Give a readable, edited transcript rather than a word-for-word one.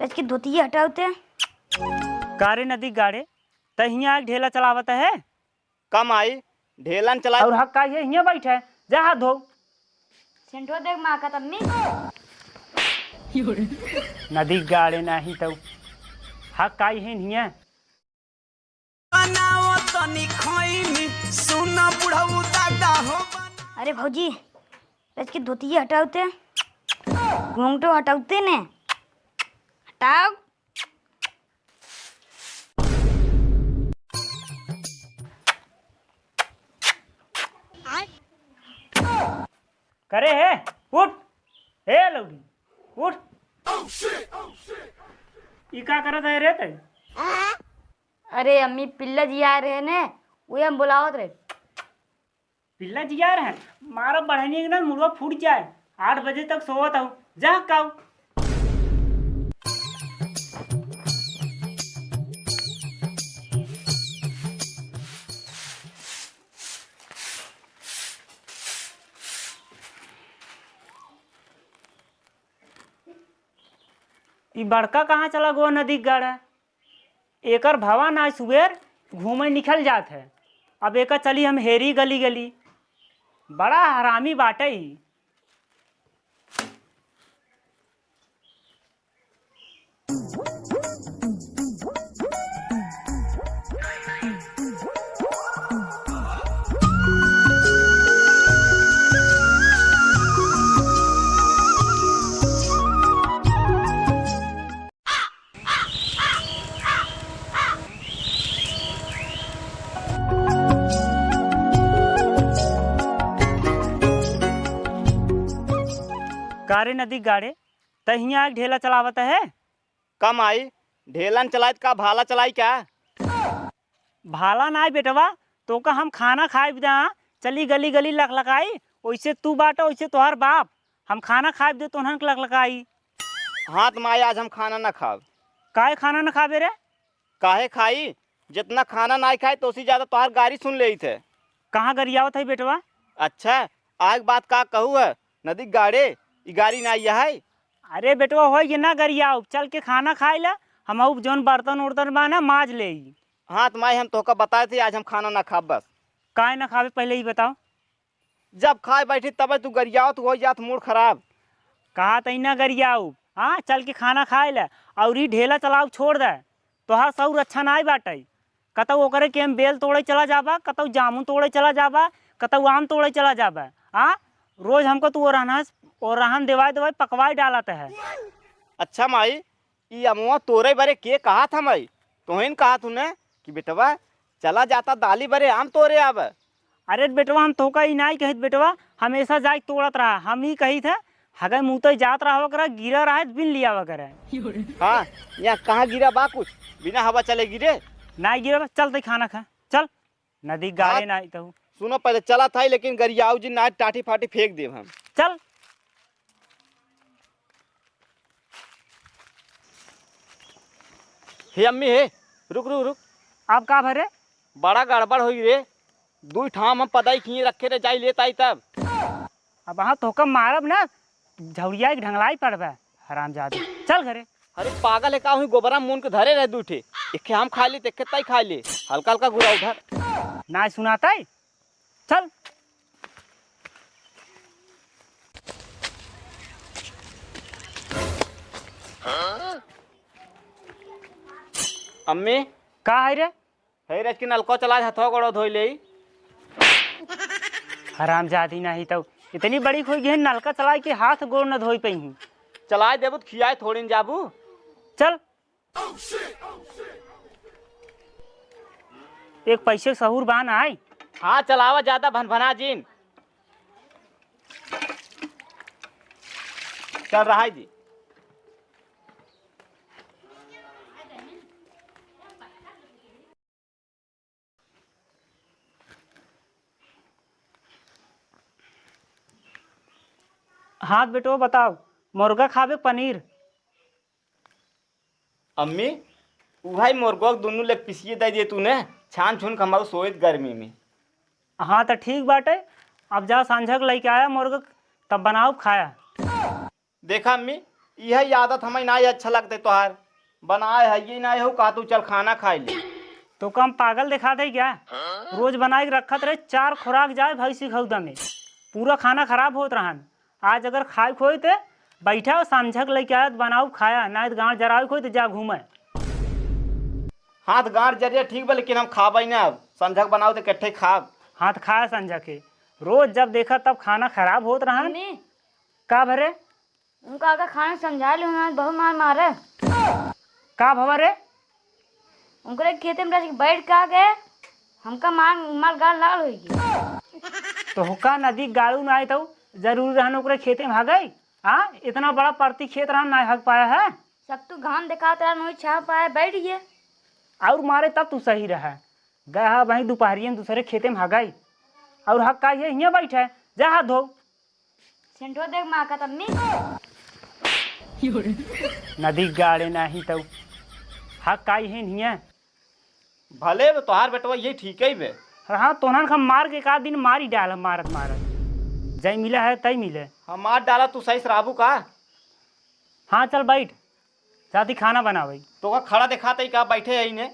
इसकी धोती हटाते कारे नदी गाड़े त हिया ढेला चलावत है। कम आई ढेलन चला और हक्का ये हिया बैठे जा हाथ धो। सेंठो देख माँ का तम्मी नदी गाड़े नहीं तो हक्का ही हिया अरे भौजी इसकी धोती हटाते घूंघटो हटाते ने हटाओ। करे है उठ हे लौड़ी उठ। ई का करत है रे तई? अरे अम्मी पिल्ला जी आ रहे ने वही हम बुलावत रहे। पिल्ला जिया रहे मारा बढ़नी के ना मुड़वा फूट जाए। 8 बजे तक सोवत हूँ जा काऊ। ई बड़का कहाँ चला गो नदी गाड़ा एकर भवा ना सुबेर घूमे निकल जात है। अब एकर चली हम हेरी गली गली बड़ा हरामी बाटे ही। कारे नदी गाड़े त हिया ढेला चलावत है। कम आई ढेलन चलाइत का भाला चलाई क्या? भाला ना बेटवा तो का हम खाना खाए बिदा चली गली गली लकलकाई वैसे तू बाटा वैसे तोहर बाप हम खाना खाए दे तोहन के लकलकाई। हाँ तो माई आज हम खाना न खाब। काहे खाना न खाबे रे? काहे खाई जितना खाना ना खाई तो उसी ज्यादा तोहार गाड़ी सुन ले थे। कहाँ गरियावत है बेटवा? अच्छा आग बात का कहू है नदी गाड़े ई गाड़ी ना आइया है। अरे बेटवा हो ये ना गरियाव चल के खाना खाए ला हम जौन बर्तन उर्तन बा ना माज ले। हाँ तो माई हम तोहका बताए थे आज हम खाना ना खाब बस। काहे ना खावे पहले ही बताओ। जब खाए बैठी तब तू गरियाओ तो हो जात मूड खराब। कहा तई ना गरियाऊ हाँ चल के खाना खाए ला और ही ढेला चलाओ छोड़ दे तोहार सऊर अच्छा ना बाटे। कतौ ओकरे के हम बेल तोड़े चला जाबा कतौ जामुन तोड़े चला जाबा कतौ आम तोड़े चला जाबा। हाँ रोज हमको तू और रहन दवाई दवाई पकवाई डालत है। अच्छा माई ये अमुआ तोरे बरे के कहा था माई तोहिन कहा तूने कि बेटवा चला जाता दाली बरे आम तोरे आब। अरे बेटवा हम तोका ही नहीं कहित बेटवा हमेशा जाके तोड़त रहा हम ही कही थे हगे मुँह तो जात रहा वगैरह गिरा रहा बिन लिया वगैरह। हाँ यहाँ कहाँ गिरा बा कुछ बिना हवा चले गिरे ना गिरा चल ते खाना खा चल नदी गाड़े ना तो सुनो पहले चला था लेकिन गरियाऊ जी ना टाटी फाटी फेंक देव हम। चल हे अम्मी हे रुक रुक रुक अब का भरे बड़ा गड़बड़ हुई रे। 2 ठाम हम पदाई किए रखे रे जाई लेता ही तब। अब वहाँ तोका मारब ना झौड़िया ढंगलाई पड़बे हराम जादे चल घरे। अरे पागल है का हुई गोबरा मुन के धरे रहे 2 ठे एक हम खा ली एक ताई खा ली हल्का हल्का गुरा उधर ना सुनाता है चल। अम्मी का है रे? है रज के नलको चला हथो गोड़ो धोई ले। हराम जादी नहीं तो इतनी बड़ी खोई गहन नलका चला के हाथ गोड़ न धोई पई। चलाए देबू तो खियाए थोड़ी न जाबू चल एक पैसे सहूर बान आई। हाँ चलावा ज्यादा भनभना जीन चल रहा है जी। हाँ बेटो बताओ मुर्गा खावे पनीर। अम्मी वो भाई मुर्गो दोनों लेग पीसिए दे दिए तूने छान छून कमाओ सोइत गर्मी में। हाँ तो ठीक बाटे अब जा सांझक लेके आया मुर्गा तब बनाओ खाया। देखा अम्मी यही आदत हमें ना अच्छा लगते तोहार बनाए है ये ना हो का तू चल खाना खाए ले। तो कम पागल दिखा दे क्या? रोज बना के रखत रहे 4 खुराक जाए भैंसी खौदा में, पूरा खाना खराब होत रहन। आज अगर खाए खोए तो बैठा और समझक लेके आया बनाऊ खाया, ना तो गाँव जराओ खोए तो जा घूमे। हाथ गांठ जरिए ठीक बा लेकिन हम खाबे ना अब संझक बनाओ तो कट्ठे खाब। हाथ खाया संझा के, रोज जब देखा तब खाना खराब होत रहन। मम्मी का भरे? उनका अगर खाना समझा लो ना बहुत मार मारे। का भवा रे? उनके खेते में रह के बैठ के आ गए हमका मार मार गाल लाल होगी। तो हुक्का नदी गाड़ू ना आए तो जरूर रहन ओकरे खेते में भागई। हाँ इतना बड़ा परती खेत रहन ना हग पाया है। सब तू घाम दिखाता रहा नहीं छा पाया बैठ गए। और मारे तब तू सही रहा। गया वहीं दोपहरिए में दूसरे खेते में हगाई और हक का ये यहाँ बैठे जा हाथ धो। सेंटो देख माँ का तम्मी नदी गाड़े नहीं तो हक का है नहीं। भले तोहार बेटवा ये ठीक है बे। हाँ तोहन हम मार के एक आध दिन मारी डाल मारत मारत जय मिला है तय मिले। हम मार डाला तू सही शराबू का। हाँ चल बैठ जाती खाना बनावई। तो का खड़ा दिखाते ही का बैठे है इन्हें।